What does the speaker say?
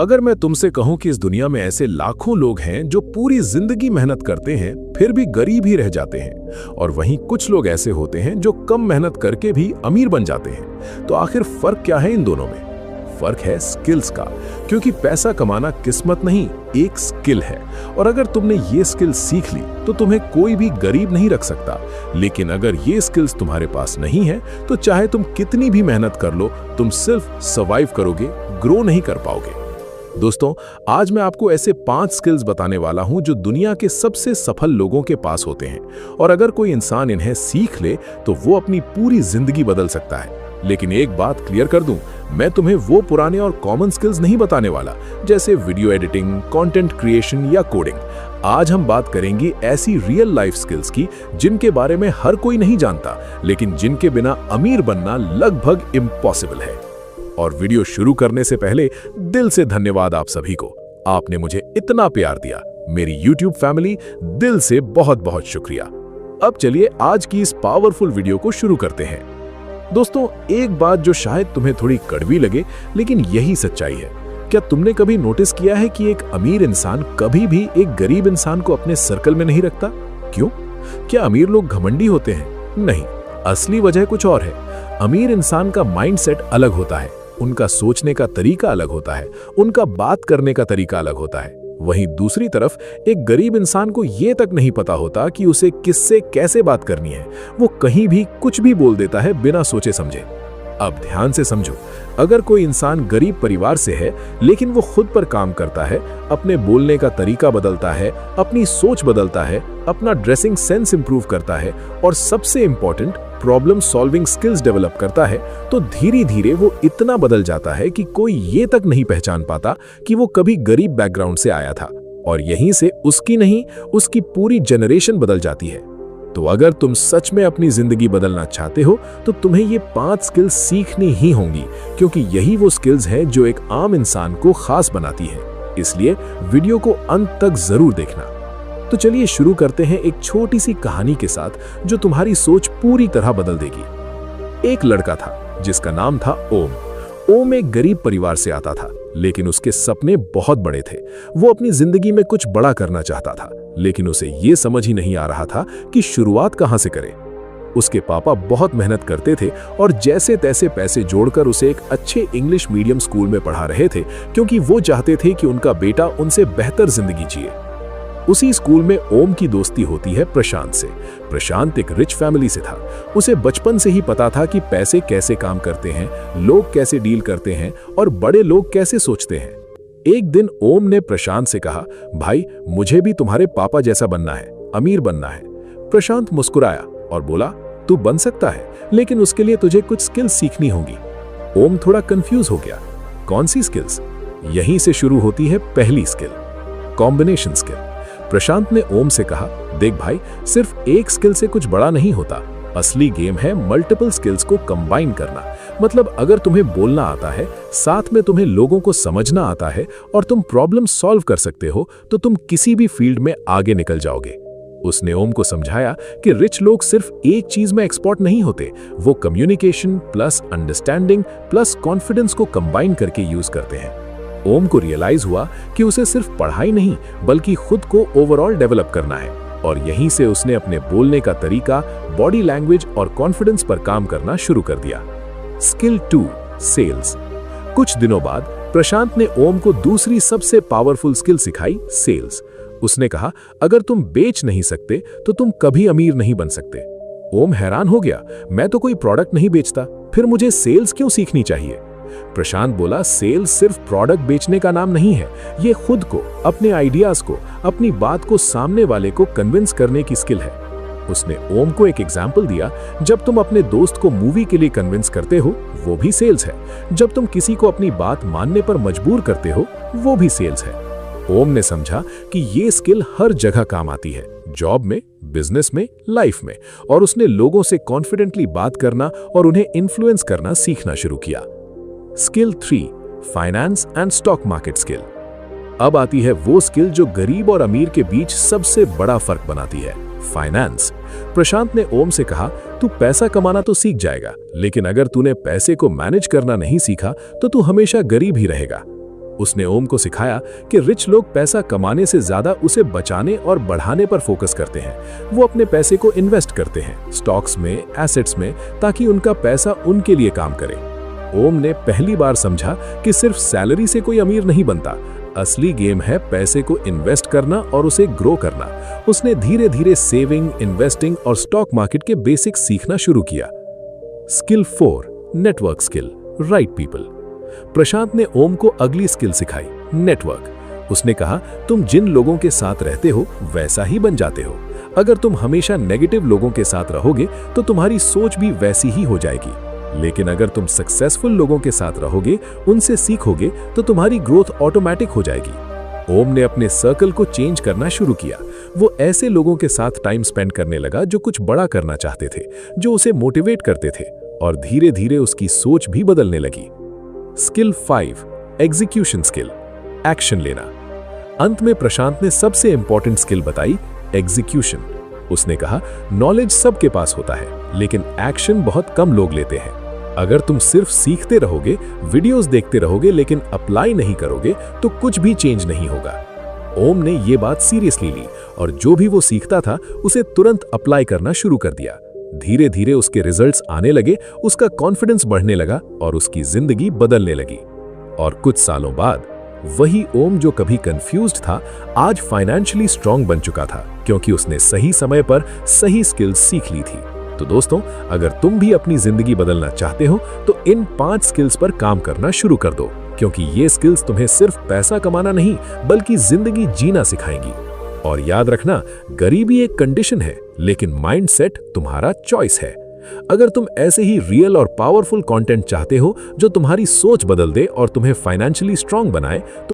अगर मैं तुमसे कहूं कि इस दुनिया में ऐसे लाखों लोग हैं जो पूरी जिंदगी मेहनत करते हैं फिर भी गरीब ही रह जाते हैं, और वहीं कुछ लोग ऐसे होते हैं जो कम मेहनत करके भी अमीर बन जाते हैं, तो आखिर फर्क क्या है इन दोनों में? फर्क है स्किल्स का, क्योंकि पैसा कमाना किस्मत नहीं, एक स्किल है। और अगर तुमने ये स्किल सीख ली तो तुम्हें कोई भी गरीब नहीं रख सकता। लेकिन अगर ये स्किल्स तुम्हारे पास नहीं है तो चाहे तुम कितनी भी मेहनत कर लो, तुम सिर्फ सर्वाइव करोगे, ग्रो नहीं कर पाओगे। दोस्तों, आज मैं आपको ऐसे 5 स्किल्स बताने वाला हूं जो दुनिया के सबसे सफल लोगों के पास होते हैं, और अगर कोई इंसान इन्हें सीख ले तो वो अपनी पूरी जिंदगी बदल सकता है। लेकिन एक बात क्लियर कर दूं, मैं तुम्हें वो पुराने और कॉमन स्किल्स नहीं बताने वाला, जैसे वीडियो एडिटिंग, कंटेंट क्रिएशन या कोडिंग। आज हम बात करेंगे ऐसी रियल लाइफ स्किल्स की जिनके बारे में हर कोई नहीं जानता, लेकिन जिनके बिना अमीर बनना लगभग इम्पॉसिबल है। और वीडियो शुरू करने से पहले दिल से धन्यवाद आप सभी को। आपने मुझे इतना प्यार दिया। मेरी YouTube फैमिली, दिल से बहुत बहुत शुक्रिया। अब चलिए आज की इस पावरफुल वीडियो को शुरू करते हैं। दोस्तों, एक बात जो शायद तुम्हें थोड़ी कड़वी लगे, लेकिन यही सच्चाई है। क्या तुमने कभी नोटिस किया है कि एक अमीर इंसान कभी भी एक गरीब इंसान को अपने सर्कल में नहीं रखता? क्यों? क्या अमीर लोग घमंडी होते हैं? नहीं, असली वजह कुछ और है। अमीर इंसान का माइंडसेट अलग होता है, उनका सोचने का तरीका अलग होता है, उनका बात करने का तरीका अलग होता है। वहीं दूसरी तरफ एक गरीब इंसान को यह तक नहीं पता होता कि उसे किससे कैसे बात करनी है। वो कहीं भी कुछ भी बोल देता है बिना सोचे समझे। अब ध्यान से समझो, अगर कोई इंसान गरीब परिवार से है लेकिन वो खुद पर काम करता है, अपने बोलने का तरीका बदलता है, अपनी सोच बदलता है, अपना ड्रेसिंग सेंस इंप्रूव करता है और सबसे important problem solving skills develop करता है, तो धीरे धीरे वो इतना बदल जाता है कि कोई ये तक नहीं पहचान पाता कि वो कभी गरीब बैकग्राउंड से आया था। और यहीं से उसकी नहीं, उसकी पूरी जनरेशन बदल जाती है। तो अगर तुम सच में अपनी जिंदगी बदलना चाहते हो तो तुम्हें ये 5 स्किल्स सीखनी ही होंगी, क्योंकि यही वो स्किल्स हैं जो एक आम इंसान को खास बनाती है। इसलिए वीडियो को अंत तक जरूर देखना। तो चलिए शुरू करते हैं एक छोटी सी कहानी के साथ जो तुम्हारी सोच पूरी तरह बदल देगी। एक लड़का था जिसका नाम था ओम। ओम एक गरीब परिवार से आता था, लेकिन उसके सपने बहुत बड़े थे। वो अपनी जिंदगी में कुछ बड़ा करना चाहता था, लेकिन उसे ये समझ ही नहीं आ रहा था कि शुरुआत कहां से करे। उसके पापा बहुत मेहनत करते थे और जैसे तैसे पैसे जोड़कर उसे एक अच्छे इंग्लिश मीडियम स्कूल में पढ़ा रहे थे, क्योंकि वो चाहते थे कि उनका बेटा उनसे बेहतर जिंदगी जिए। उसी स्कूल में ओम की दोस्ती होती है प्रशांत से। प्रशांत एक रिच फैमिली से था। उसे बचपन से ही पता था कि पैसे कैसे काम करते हैं, लोग कैसे डील करते हैं और बड़े लोग कैसे सोचते हैं। एक दिन ओम ने प्रशांत से कहा, भाई, मुझे भी तुम्हारे पापा जैसा बनना है, अमीर बनना है। प्रशांत मुस्कुराया और बोला, तू बन सकता है, लेकिन उसके लिए तुझे कुछ स्किल्स सीखनी होंगी। ओम थोड़ा कंफ्यूज हो गया। कौन सी स्किल्स? यहीं से शुरू होती है पहली स्किल, कॉम्बिनेशन स्किल। प्रशांत ने ओम से कहा, देख भाई, सिर्फ एक स्किल से कुछ बड़ा नहीं होता। असली गेम है मल्टीपल स्किल्स को कंबाइन करना। मतलब अगर तुम्हें बोलना आता है, साथ में तुम्हें लोगों को समझना आता है और तुम प्रॉब्लम सॉल्व कर सकते हो, तो तुम किसी भी फील्ड में आगे निकल जाओगे। उसने ओम को समझाया कि रिच लोग सिर्फ एक चीज में एक्सपर्ट नहीं होते, वो communication plus understanding plus confidence को कंबाइन करके यूज करते हैं। ओम को रियलाइज हुआ कि उसे सिर्फ पढ़ाई नहीं बल्कि खुद को ओवरऑल डेवलप करना है, और यहीं से उसने अपने बोलने का तरीका, बॉडी लैंग्वेज और कॉन्फिडेंस पर काम करना शुरू कर दिया। Skill 2, sales. कुछ दिनों बाद प्रशांत ने ओम को दूसरी सबसे पावरफुल स्किल सिखाई, सेल्स। उसने कहा, अगर तुम बेच नहीं सकते तो तुम कभी अमीर नहीं बन सकते। ओम हैरान हो गया, मैं तो कोई प्रोडक्ट नहीं बेचता, फिर मुझे सेल्स क्यों सीखनी चाहिए? प्रशांत बोला, सेल्स सिर्फ प्रोडक्ट बेचने का नाम नहीं है, ये खुद को, अपने आइडियाज को, अपनी बात को सामने वाले को कन्विंस करने की स्किल है। उसने ओम को एक एग्जाम्पल दिया, जब तुम अपने दोस्त को मूवी के लिए कन्विंस करते हो, वो भी सेल्स है। जब तुम किसी को अपनी बात मानने पर मजबूर करते हो, वो भी सेल्स है। ओम ने समझा कि ये स्किल हर जगह काम आती है, जॉब में, बिजनेस में, लाइफ में, और उसने लोगों से कॉन्फिडेंटली बात करना और उन्हें इन्फ्लुएंस करना सीखना शुरू किया। Skill 3, finance and stock market skill. अब आती है वो स्किल जो गरीब और अमीर के बीच सबसे बड़ा फर्क बनाती है, फाइनेंस। प्रशांत ने ओम से कहा, तू पैसा कमाना तो सीख जाएगा, लेकिन अगर तूने पैसे को मैनेज करना नहीं सीखा तो तू हमेशा गरीब ही रहेगा। उसने ओम को सिखाया कि रिच लोग पैसा कमाने से ज्यादा उसे बचाने और बढ़ाने पर फोकस करते हैं। वो अपने पैसे को इन्वेस्ट करते हैं स्टॉक्स में, एसेट्स में, ताकि उनका पैसा उनके लिए काम करे। ओम ने पहली बार समझा कि सिर्फ सैलरी से कोई अमीर नहीं बनता। असली गेम है पैसे को इन्वेस्ट करना और उसे ग्रो करना। उसने धीरे धीरे सेविंग, इन्वेस्टिंग और स्टॉक मार्केट के बेसिक्स सीखना शुरू किया। Skill 4, network skill, right people. Prashant ने ओम को अगली स्किल सिखाई, नेटवर्क। उसने कहा, तुम जिन लोगों के साथ रहते हो वैसा ही बन जाते हो। अगर तुम हमेशा नेगेटिव लोगों के साथ रहोगे तो तुम्हारी सोच भी वैसी ही हो जाएगी। लेकिन अगर तुम सक्सेसफुल लोगों के साथ रहोगे, उनसे सीखोगे, तो तुम्हारी ग्रोथ ऑटोमेटिक हो जाएगी। ओम ने अपने सर्कल को चेंज करना शुरू किया। वो ऐसे लोगों के साथ टाइम स्पेंड करने लगा जो कुछ बड़ा करना चाहते थे, जो उसे मोटिवेट करते थे, और धीरे धीरे उसकी सोच भी बदलने लगी। स्किल 5, एग्जीक्यूशन स्किल, एक्शन लेना। अंत में प्रशांत ने सबसे इंपॉर्टेंट स्किल बताई, एग्जीक्यूशन। उसने कहा, नॉलेज सबके पास होता है, लेकिन एक्शन बहुत कम लोग लेते हैं। अगर तुम सिर्फ सीखते रहोगे, वीडियोस देखते रहोगे, लेकिन अप्लाई नहीं करोगे, तो कुछ भी चेंज नहीं होगा। ओम ने ये बात सीरियसली ली और जो भी वो सीखता था उसे तुरंत अप्लाई करना शुरू कर दिया। धीरे धीरे उसके रिजल्ट्स आने लगे, उसका कॉन्फिडेंस बढ़ने लगा और उसकी जिंदगी बदलने लगी। और कुछ सालों बाद वही ओम जो कभी कंफ्यूज्ड था, आज फाइनेंशियली स्ट्रांग बन चुका था, क्योंकि उसने सही समय पर सही स्किल्स सीख ली थी। तो दोस्तों, अगर तुम भी अपनी जिंदगी बदलना चाहते हो तो इन 5 स्किल्स पर काम करना शुरू कर दो, क्योंकि ये स्किल्स तुम्हें सिर्फ पैसा कमाना नहीं बल्कि जिंदगी जीना सिखाएंगी। और याद रखना, गरीबी एक कंडीशन है, लेकिन माइंडसेट तुम्हारा चॉइस है। अगर तुम ऐसे ही रियल और पावरफुल कंटेंट चाहते हो जो तुम्हारी सोच बदल दे और तुम्हें फाइनेंशियली स्ट्रांग बनाए, तो